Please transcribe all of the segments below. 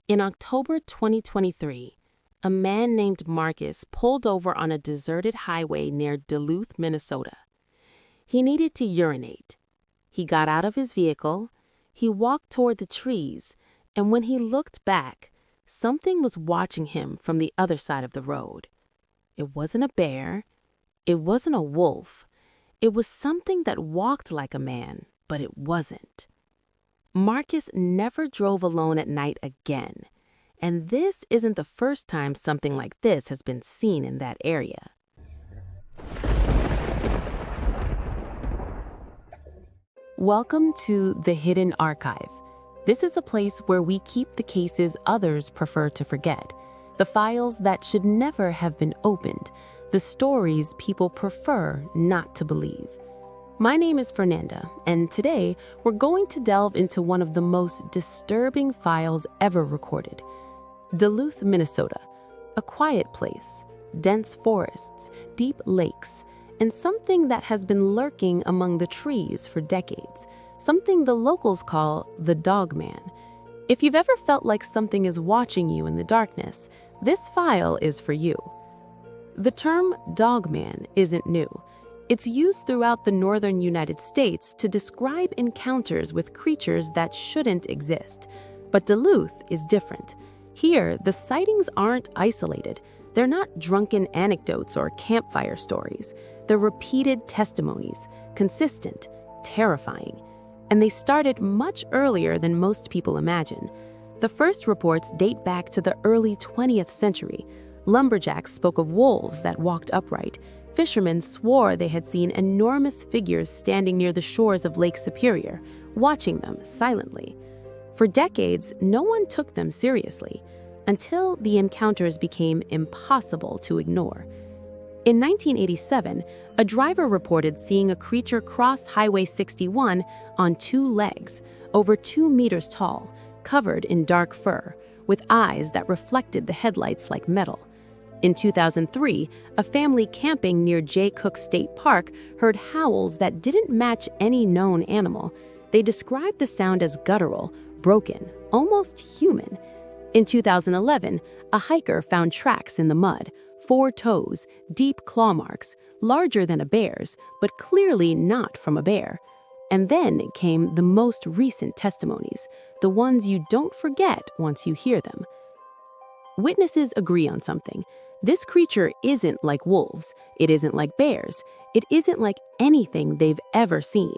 In October 2023, a man named Marcus pulled over on a deserted highway near Duluth, Minnesota. He needed to urinate. He got out of his vehicle, he walked toward the trees, and when he looked back, something was watching him from the other side of the road. It wasn't a bear, it wasn't a wolf, it was something that walked like a man, but it wasn't. Marcus never drove alone at night again, and this isn't the first time something like this has been seen in that area. Welcome to The Hidden Archive. This is a place where we keep the cases others prefer to forget, the files that should never have been opened, the stories people prefer not to believe. My name is Fernanda, and today we're going to delve into one of the most disturbing files ever recorded. Duluth, Minnesota, a quiet place, dense forests, deep lakes, and something that has been lurking among the trees for decades, something the locals call the dog man. If you've ever felt like something is watching you in the darkness, this file is for you. The term dog man isn't new. It's used throughout the northern United States to describe encounters with creatures that shouldn't exist. But Duluth is different. Here, the sightings aren't isolated. They're not drunken anecdotes or campfire stories. They're repeated testimonies, consistent, terrifying. And they started much earlier than most people imagine. The first reports date back to the early 20th century. Lumberjacks spoke of wolves that walked upright. Fishermen swore they had seen enormous figures standing near the shores of Lake Superior, watching them silently. For decades, no one took them seriously, until the encounters became impossible to ignore. In 1987, a driver reported seeing a creature cross Highway 61 on two legs, over 2 meters tall, covered in dark fur, with eyes that reflected the headlights like metal. In 2003, a family camping near Jay Cook State Park heard howls that didn't match any known animal. They described the sound as guttural, broken, almost human. In 2011, a hiker found tracks in the mud, 4 toes, deep claw marks, larger than a bear's, but clearly not from a bear. And then came the most recent testimonies, the ones you don't forget once you hear them. Witnesses agree on something. This creature isn't like wolves, it isn't like bears, it isn't like anything they've ever seen.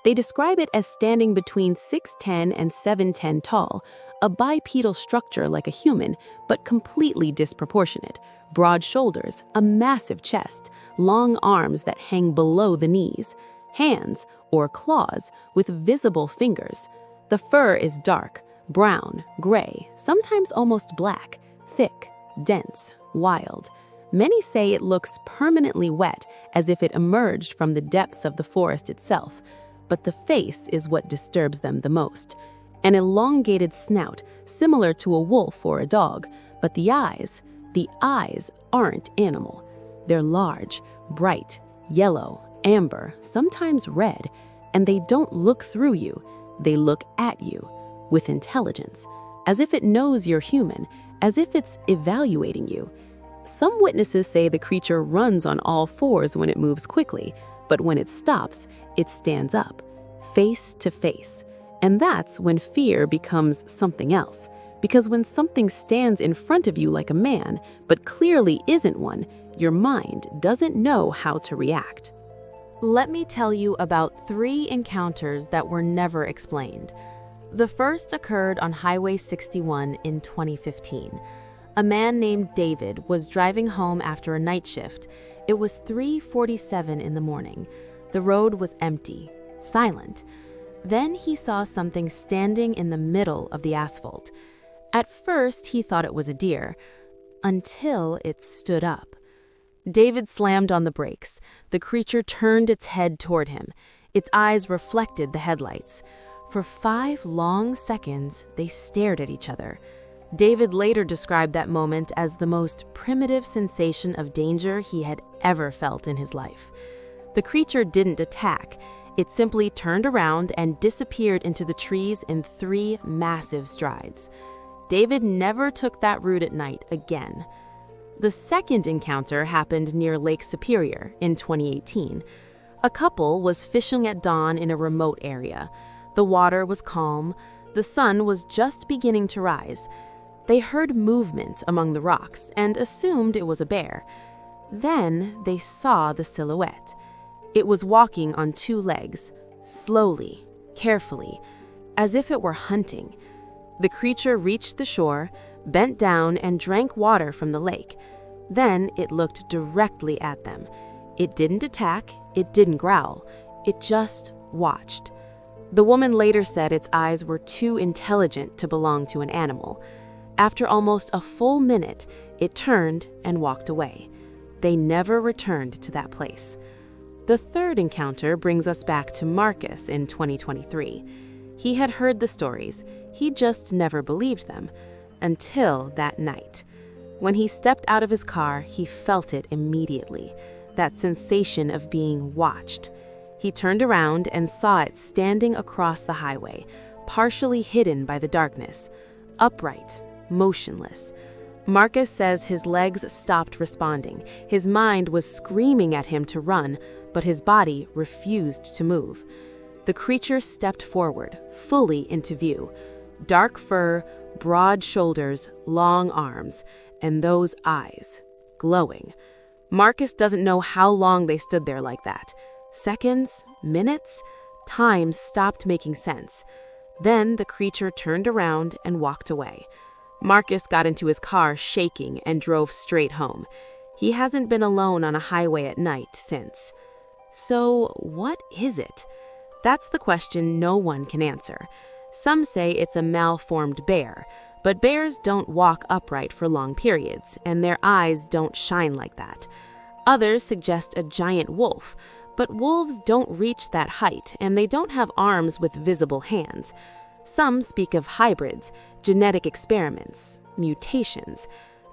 They describe it as standing between 6'10" and 7'10" tall, a bipedal structure like a human, but completely disproportionate. Broad shoulders, a massive chest, long arms that hang below the knees, hands, or claws, with visible fingers. The fur is dark, brown, gray, sometimes almost black, thick, dense, wild. Many say it looks permanently wet, as if it emerged from the depths of the forest itself. But the face is what disturbs them the most. An elongated snout, similar to a wolf or a dog, but the eyes aren't animal. They're large, bright, yellow, amber, sometimes red, and they don't look through you. They look at you, with intelligence, as if it knows you're human, as if it's evaluating you. Some witnesses say the creature runs on all fours when it moves quickly, but when it stops, it stands up, face to face. And that's when fear becomes something else. Because when something stands in front of you like a man, but clearly isn't one, your mind doesn't know how to react. Let me tell you about 3 encounters that were never explained. The first occurred on Highway 61 in 2015. A man named David was driving home after a night shift. It was 3:47 in the morning. The road was empty, silent. Then he saw something standing in the middle of the asphalt. At first, he thought it was a deer, until it stood up. David slammed on the brakes. The creature turned its head toward him. Its eyes reflected the headlights. For 5 long seconds, they stared at each other. David later described that moment as the most primitive sensation of danger he had ever felt in his life. The creature didn't attack. It simply turned around and disappeared into the trees in 3 massive strides. David never took that route at night again. The second encounter happened near Lake Superior in 2018. A couple was fishing at dawn in a remote area. The water was calm. The sun was just beginning to rise. They heard movement among the rocks and assumed it was a bear. Then they saw the silhouette. It was walking on two legs, slowly, carefully, as if it were hunting. The creature reached the shore, bent down, and drank water from the lake. Then it looked directly at them. It didn't attack, it didn't growl, it just watched. The woman later said its eyes were too intelligent to belong to an animal. After almost a full minute, it turned and walked away. They never returned to that place. The third encounter brings us back to Marcus in 2023. He had heard the stories, he just never believed them, until that night. When he stepped out of his car, he felt it immediately, that sensation of being watched. He turned around and saw it standing across the highway, partially hidden by the darkness, upright, motionless. Marcus says his legs stopped responding. His mind was screaming at him to run, but his body refused to move. The creature stepped forward, fully into view. Dark fur, broad shoulders, long arms, and those eyes, glowing. Marcus doesn't know how long they stood there like that. Seconds? Minutes? Time stopped making sense. Then the creature turned around and walked away. Marcus got into his car shaking and drove straight home. He hasn't been alone on a highway at night since. So what is it? That's the question no one can answer. Some say it's a malformed bear, but bears don't walk upright for long periods, and their eyes don't shine like that. Others suggest a giant wolf, but wolves don't reach that height, and they don't have arms with visible hands. Some speak of hybrids, genetic experiments, mutations,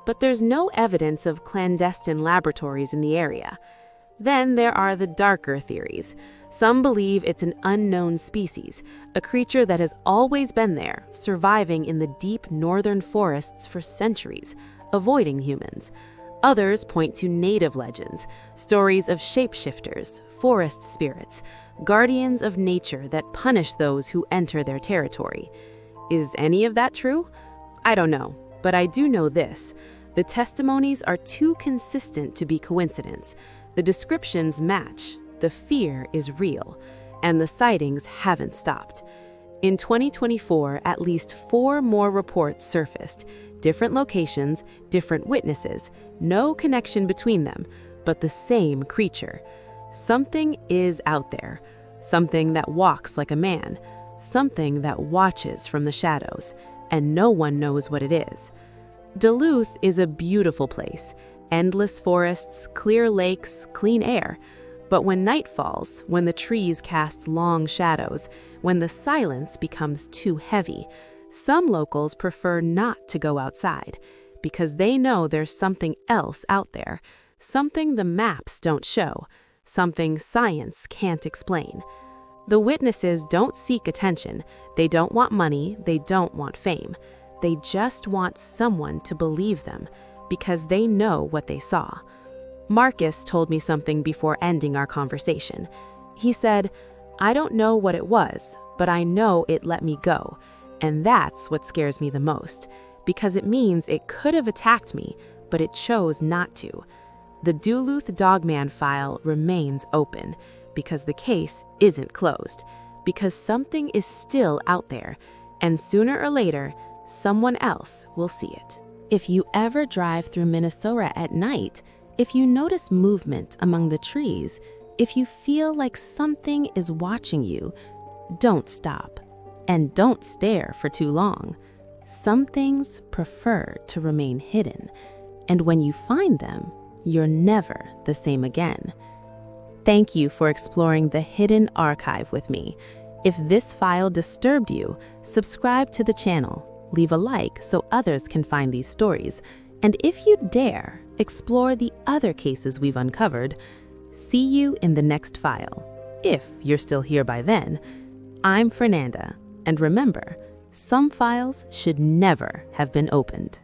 but there's no evidence of clandestine laboratories in the area. Then there are the darker theories. Some believe it's an unknown species, a creature that has always been there, surviving in the deep northern forests for centuries, avoiding humans. Others point to native legends, stories of shapeshifters, forest spirits, guardians of nature that punish those who enter their territory. Is any of that true? I don't know, but I do know this. The testimonies are too consistent to be coincidence. The descriptions match, the fear is real, and the sightings haven't stopped. In 2024, at least 4 more reports surfaced. Different locations, different witnesses, no connection between them, but the same creature. Something is out there, something that walks like a man, something that watches from the shadows, and no one knows what it is. Duluth is a beautiful place. Endless forests, clear lakes, clean air. But when night falls, when the trees cast long shadows, when the silence becomes too heavy, some locals prefer not to go outside because they know there's something else out there, something the maps don't show, something science can't explain. The witnesses don't seek attention. They don't want money. They don't want fame. They just want someone to believe them, because they know what they saw. Marcus told me something before ending our conversation. He said, "I don't know what it was, but I know it let me go. And that's what scares me the most, because it means it could have attacked me, but it chose not to." The Duluth Dogman file remains open, because the case isn't closed, because something is still out there, and sooner or later, someone else will see it. If you ever drive through Minnesota at night, if you notice movement among the trees, if you feel like something is watching you, don't stop. And don't stare for too long. Some things prefer to remain hidden, and when you find them, you're never the same again. Thank you for exploring the hidden archive with me. If this file disturbed you, subscribe to the channel. Leave a like so others can find these stories. And if you dare, explore the other cases we've uncovered. See you in the next file. If you're still here by then. I'm Fernanda, and remember, Some files should never have been opened.